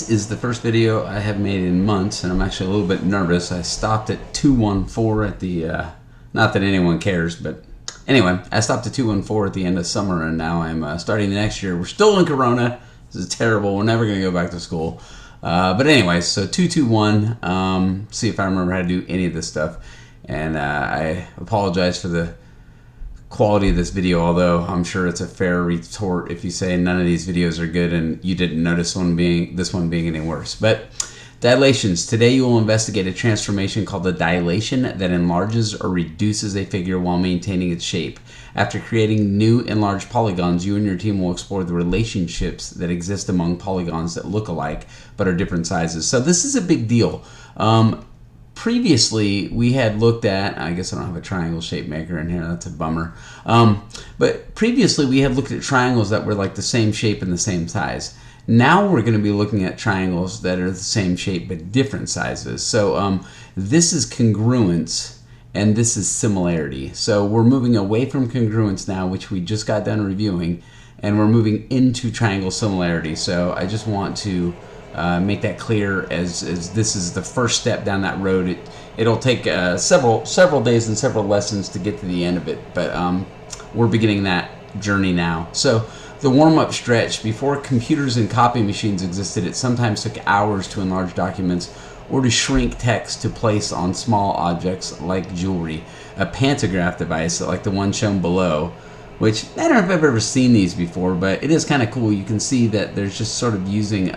This is the first video I have made in months, and I'm actually a little bit nervous. I stopped at 214 at the, not that anyone cares, but anyway, I stopped at 214 at the end of summer, and now I'm starting the next year. We're still in Corona. This is terrible. We're never going to go back to school. But anyway, so 221, see if I remember how to do any of this stuff. And I apologize for the quality of this video, although I'm sure it's a fair retort if you say none of these videos are good and you didn't notice this one being any worse. But dilations. Today you will investigate a transformation called the dilation that enlarges or reduces a figure while maintaining its shape. After creating new enlarged polygons, you and your team will explore the relationships that exist among polygons that look alike but are different sizes. So this is a big deal. Previously, we had looked at, I guess I don't have a triangle shape maker in here, that's a bummer. But previously we had looked at triangles that were like the same shape and the same size. Now we're going to be looking at triangles that are the same shape but different sizes. So this is congruence and this is similarity. So we're moving away from congruence now, which we just got done reviewing, and we're moving into triangle similarity. So I just want to make that clear as this is the first step down that road. It'll take several days and several lessons to get to the end of it, but we're beginning that journey now. So the warm-up stretch: before computers and copy machines existed, it sometimes took hours to enlarge documents or to shrink text to place on small objects like jewelry. A pantograph device like the one shown below, which I don't know if I've ever seen these before, but it is kind of cool. You can see that there's just sort of using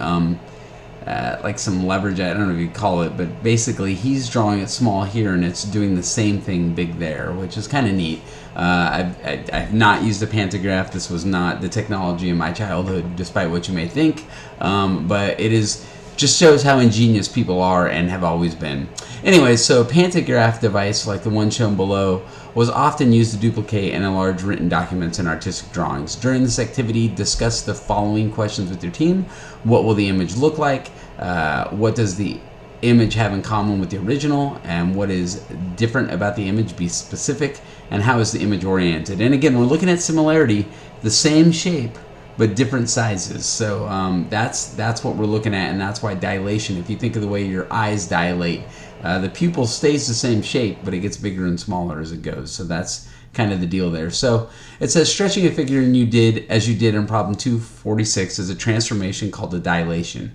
like some leverage, I don't know if you call it, but basically he's drawing it small here and it's doing the same thing big there, which is kind of neat. I've not used a pantograph. This was not the technology in my childhood, despite what you may think, but it is just shows how ingenious people are and have always been. Anyway, so a pantograph device like the one shown below was often used to duplicate and enlarge written documents and artistic drawings. During this activity, discuss the following questions with your team. What will the image look like? What does the image have in common with the original? And what is different about the image? Be specific. And how is the image oriented? And again, we're looking at similarity, the same shape, but different sizes. So that's what we're looking at, and that's why dilation, if you think of the way your eyes dilate, the pupil stays the same shape, but it gets bigger and smaller as it goes. So that's kind of the deal there. So it says stretching a figure as you did in problem 246 is a transformation called a dilation.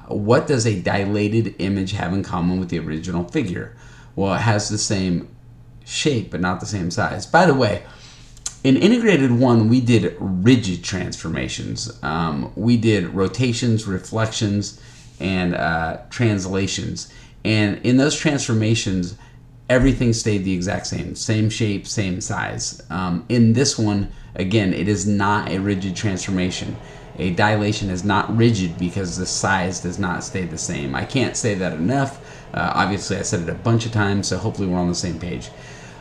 What does a dilated image have in common with the original figure? Well, it has the same shape, but not the same size. By the way, in Integrated 1, we did rigid transformations. We did rotations, reflections, and translations. And in those transformations, everything stayed the exact same shape, same size. In this one, again, it is not a rigid transformation. A dilation is not rigid because the size does not stay the same. I can't say that enough. Obviously, I said it a bunch of times, so hopefully we're on the same page.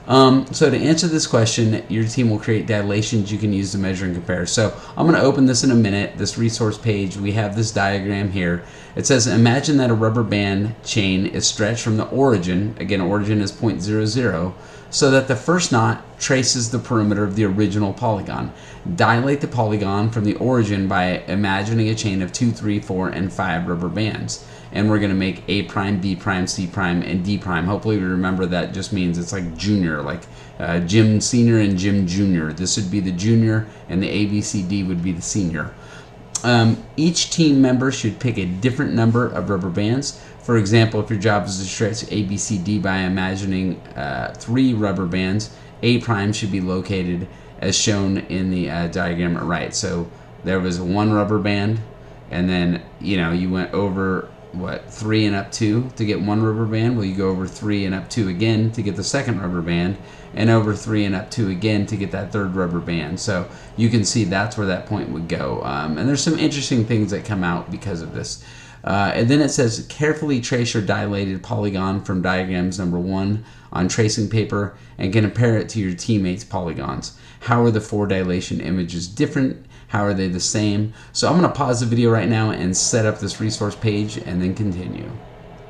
So to answer this question, your team will create dilations you can use to measure and compare. So I'm going to open this in a minute, this resource page. We have this diagram here. It says, imagine that a rubber band chain is stretched from the origin, again origin is 0.00, so that the first knot traces the perimeter of the original polygon. Dilate the polygon from the origin by imagining a chain of 2, 3, 4, and 5 rubber bands. And we're going to make A prime, B prime, C prime, and D prime. Hopefully we remember that just means it's like junior, like Jim Senior and Jim Junior. This would be the junior, and the A, B, C, D would be the senior. Each team member should pick a different number of rubber bands. For example, if your job is to stretch A, B, C, D by imagining 3 rubber bands, A prime should be located as shown in the diagram at right. So there was 1 rubber band, and then you went over 3 and up 2 to get 1 rubber band. Well, you go over 3 and up 2 again to get the second rubber band, and over 3 and up 2 again to get that third rubber band. So you can see that's where that point would go. And there's some interesting things that come out because of this. And then it says carefully trace your dilated polygon from diagrams number 1 on tracing paper and compare it to your teammates' polygons. How are the 4 dilation images different? How are they the same? So I'm going to pause the video right now and set up this resource page and then continue.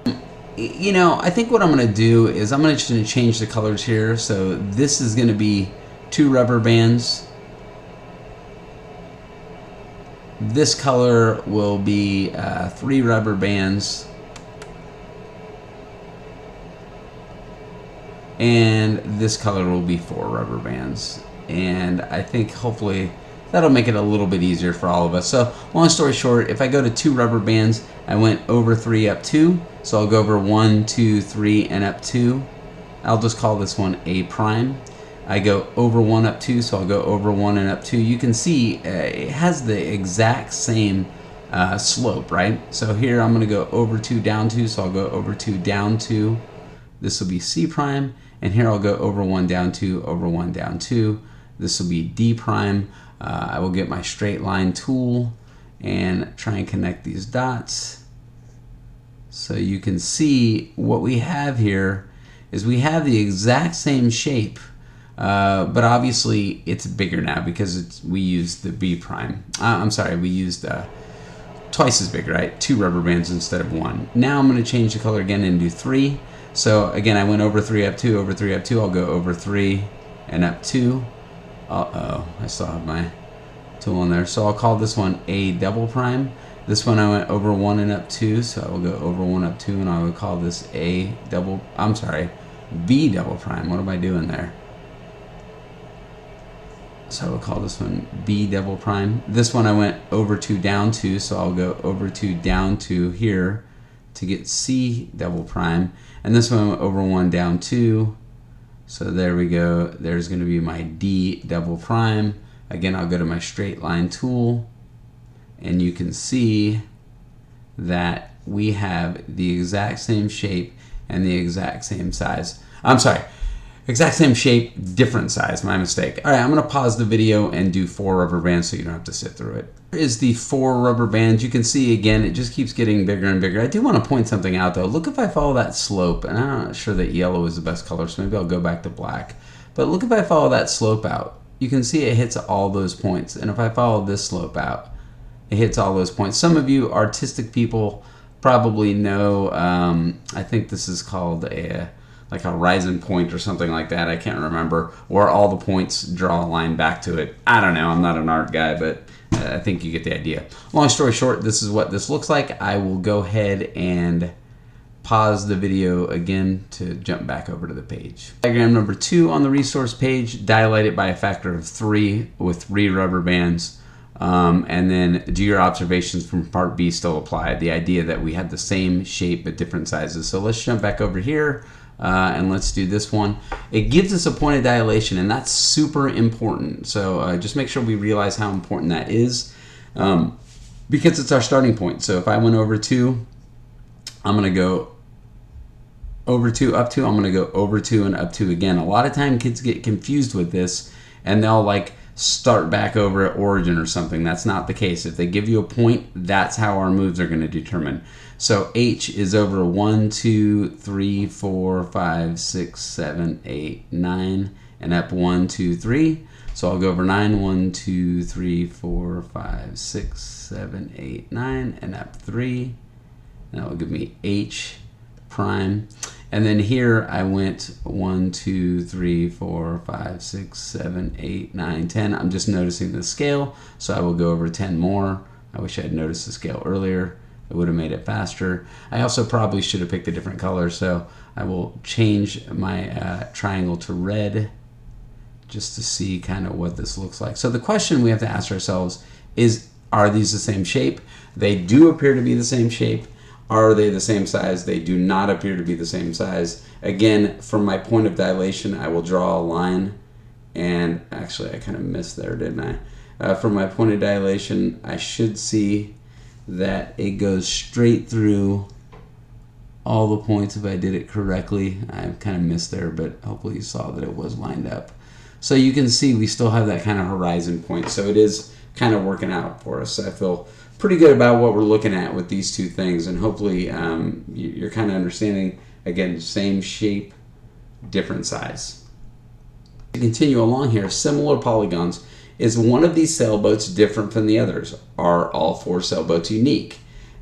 I think what I'm going to do is I'm going to change the colors here. So this is going to be 2 rubber bands. This color will be 3 rubber bands. And this color will be 4 rubber bands. And I think hopefully that'll make it a little bit easier for all of us. So long story short, if I go to 2 rubber bands, I went over 3 up 2. So I'll go over 1, 2, 3, and up 2. I'll just call this one A prime. I go over 1 up 2, so I'll go over 1 and up 2. You can see it has the exact same slope, right? So here I'm going to go over 2, down 2, so I'll go over 2, down 2. This will be C prime, and here I'll go over 1, down 2, over 1, down 2. This will be D prime. I will get my straight line tool and try and connect these dots. So you can see what we have here is we have the exact same shape, but obviously it's bigger now because we used the B prime. I'm sorry, we used twice as big, right? 2 rubber bands instead of 1. Now I'm going to change the color again and do 3. So again, I went over 3 up 2, over 3 up 2. I'll go over 3 and up 2. Uh-oh, I still have my tool in there. So I'll call this one A double prime. This one I went over 1 and up 2, so I will go over 1 up 2, and I will call this B double prime. What am I doing there? So I will call this one B double prime. This one I went over 2, down 2, so I'll go over 2, down 2 here to get C double prime. And this one I went over 1, down 2. So there we go. There's going to be my D double prime. Again, I'll go to my straight line tool, and you can see that we have the exact same shape and the exact same size. I'm sorry, exact same shape, different size, my mistake. All right, I'm gonna pause the video and do 4 rubber bands so you don't have to sit through it. Here is the 4 rubber bands. You can see again, it just keeps getting bigger and bigger. I do wanna point something out though. Look if I follow that slope, and I'm not sure that yellow is the best color, so maybe I'll go back to black. But look if I follow that slope out. You can see it hits all those points. And if I follow this slope out, it hits all those points. Some of you artistic people probably know, I think this is called like a horizon point or something like that. I can't remember. Where all the points draw a line back to it. I don't know. I'm not an art guy, but I think you get the idea. Long story short, this is what this looks like. I will go ahead and pause the video again to jump back over to the page. Diagram number 2 on the resource page, dilate it by a factor of 3 with 3 rubber bands, and then do your observations from part B still apply. The idea that we had the same shape but different sizes. So let's jump back over here and let's do this one. It gives us a point of dilation, and that's super important. So just make sure we realize how important that is because it's our starting point. So if I went over 2, I'm going to go over 2, up 2, I'm going to go over 2 and up 2 again. A lot of time kids get confused with this and they'll like start back over at origin or something. That's not the case. If they give you a point, that's how our moves are going to determine. So H is over 1, 2, 3, 4, 5, 6, 7, 8, 9, and up 1, 2, 3. So I'll go over 9, 1, 2, 3, 4, 5, 6, 7, 8, 9, and up 3. And that will give me H prime. And then here I went 1, 2, 3, 4, 5, 6, 7, 8, 9, 10. I'm just noticing the scale, so I will go over 10 more. I wish I had noticed the scale earlier. It would have made it faster. I also probably should have picked a different color, so I will change my triangle to red just to see kind of what this looks like. So the question we have to ask ourselves is, are these the same shape? They do appear to be the same shape. Are they the same size? They do not appear to be the same size. Again, from my point of dilation, I will draw a line. And actually, I kind of missed there, didn't I? From my point of dilation, I should see that it goes straight through all the points if I did it correctly. I kind of missed there, but hopefully you saw that it was lined up. So you can see we still have that kind of horizon point. So it is kind of working out for us. I feel pretty good about what we're looking at with these two things, and hopefully you're kind of understanding, again, same shape, different size. To continue along here, similar polygons. Is one of these sailboats different from the others? Are all 4 sailboats unique?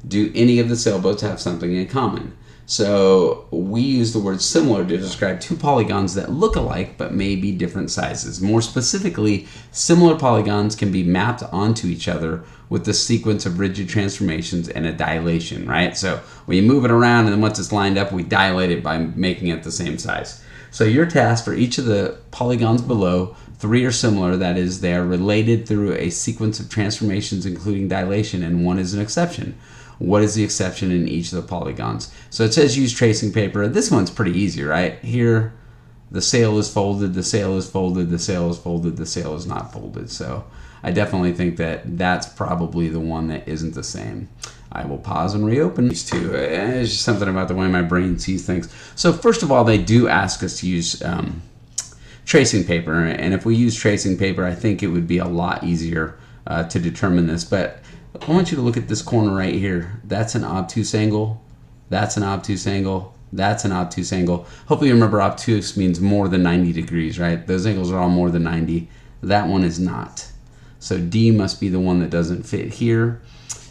Do any of the sailboats have something in common? So we use the word similar to describe two polygons that look alike but may be different sizes. More specifically, similar polygons can be mapped onto each other with the sequence of rigid transformations and a dilation, right? So when you move it around and then once it's lined up, we dilate it by making it the same size. So your task for each of the polygons below, 3 are similar, that is, they are related through a sequence of transformations including dilation, and 1 is an exception. What is the exception in each of the polygons? So it says use tracing paper. This one's pretty easy, right? Here, the sail is folded, the sail is folded, the sail is folded, the sail is not folded. So I definitely think that that's probably the one that isn't the same. I will pause and reopen these two. It's just something about the way my brain sees things. So first of all, they do ask us to use tracing paper. And if we use tracing paper, I think it would be a lot easier to determine this. But I want you to look at this corner right here. That's an obtuse angle. That's an obtuse angle. That's an obtuse angle. Hopefully you remember obtuse means more than 90 degrees, right? Those angles are all more than 90. That one is not. So D must be the one that doesn't fit here.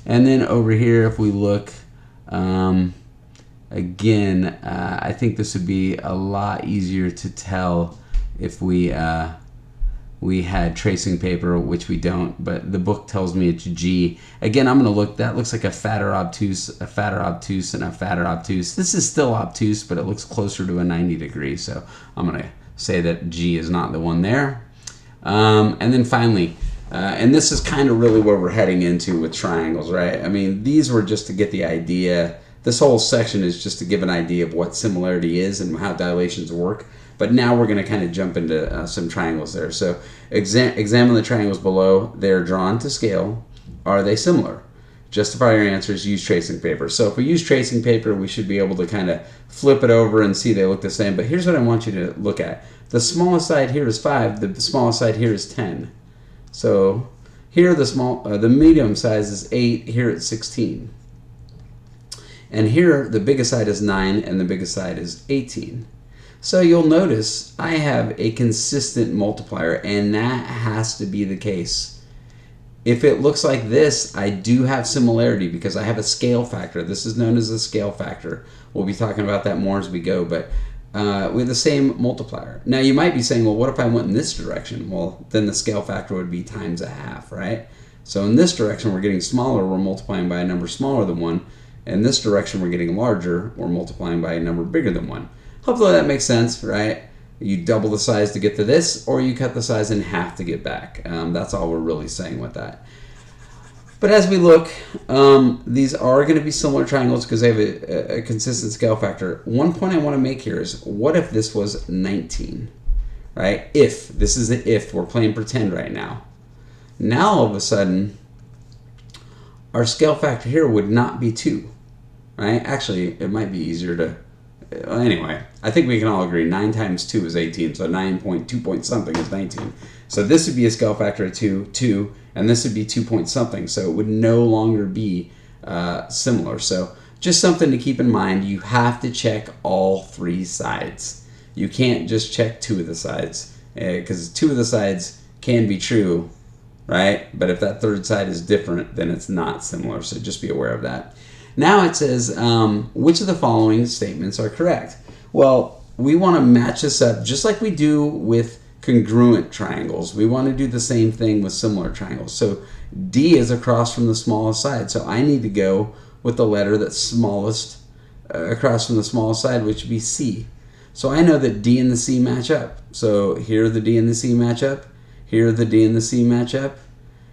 And then over here, if we look, again, I think this would be a lot easier to tell if we had tracing paper, which we don't, but the book tells me it's G. Again, I'm going to look, that looks like a fatter obtuse, and a fatter obtuse. This is still obtuse, but it looks closer to a 90 degree, so I'm going to say that G is not the one there. And then finally, and this is kind of really where we're heading into with triangles, right? I mean, these were just to get the idea. This whole section is just to give an idea of what similarity is and how dilations work. But now we're going to kind of jump into some triangles there. So examine the triangles below. They're drawn to scale. Are they similar? Justify your answers. Use tracing paper. So if we use tracing paper, we should be able to kind of flip it over and see they look the same. But here's what I want you to look at. The smallest side here is 5. The smallest side here is 10. So here the medium size is 8. Here it's 16. And here the biggest side is 9 and the biggest side is 18. So you'll notice I have a consistent multiplier, and that has to be the case. If it looks like this, I do have similarity because I have a scale factor. This is known as a scale factor. We'll be talking about that more as we go, but we have the same multiplier. Now you might be saying, well, what if I went in this direction? Well, then the scale factor would be times 1/2, right? So in this direction, we're getting smaller, we're multiplying by a number smaller than 1. In this direction, we're getting larger, we're multiplying by a number bigger than 1. Hopefully that makes sense, right? You double the size to get to this, or you cut the size in half to get back. That's all we're really saying with that. But as we look, these are going to be similar triangles because they have a consistent scale factor. One point I want to make here is, what if this was 19, right? If. This is the if. We're playing pretend right now. Now all of a sudden, our scale factor here would not be 2, right? Actually, it might be easier to... Anyway, I think we can all agree 9 times 2 is 18, so 9.2 point something is 19. So this would be a scale factor of 2, and this would be 2 point something, so it would no longer be similar. So just something to keep in mind, you have to check all 3 sides. You can't just check 2 of the sides, because 2 of the sides can be true, right? But if that third side is different, then it's not similar, so just be aware of that. Now it says, which of the following statements are correct? Well, we want to match this up just like we do with congruent triangles. We want to do the same thing with similar triangles. So D is across from the smallest side. So I need to go with the letter that's smallest across from the smallest side, which would be C. So I know that D and the C match up. So here the D and the C match up. Here the D and the C match up.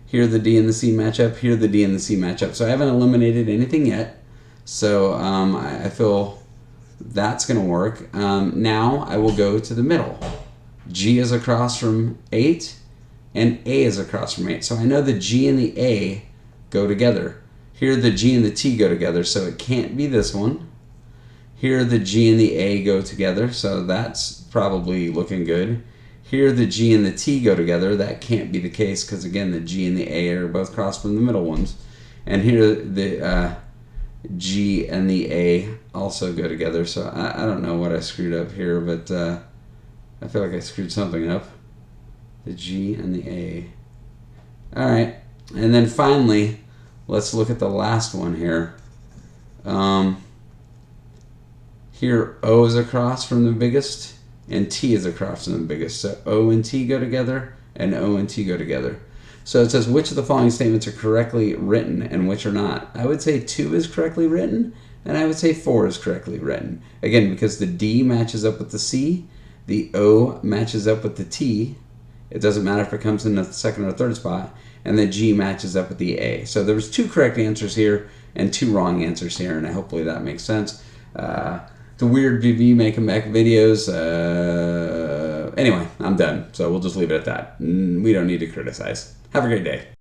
Here the D and the C match up. Here the D and the C match up. So I haven't eliminated anything yet. So I feel that's going to work. Now I will go to the middle. G is across from 8 and A is across from 8. So I know the G and the A go together. Here the G and the T go together, so it can't be this one. Here the G and the A go together, so that's probably looking good. Here the G and the T go together. That can't be the case because, again, the G and the A are both crossed from the middle ones. And here the G and the A also go together. So I don't know what I screwed up here, but I feel like I screwed something up. The G and the A. All right. And then finally, let's look at the last one here. Here, O is across from the biggest, and T is across from the biggest. So O and T go together, and O and T go together. So it says, which of the following statements are correctly written and which are not? I would say 2 is correctly written, and I would say 4 is correctly written. Again, because the D matches up with the C, the O matches up with the T. It doesn't matter if it comes in the second or third spot, and the G matches up with the A. So there was 2 correct answers here and 2 wrong answers here, and hopefully that makes sense. The Weird VV making back videos. Anyway, I'm done, so we'll just leave it at that. We don't need to criticize. Have a great day.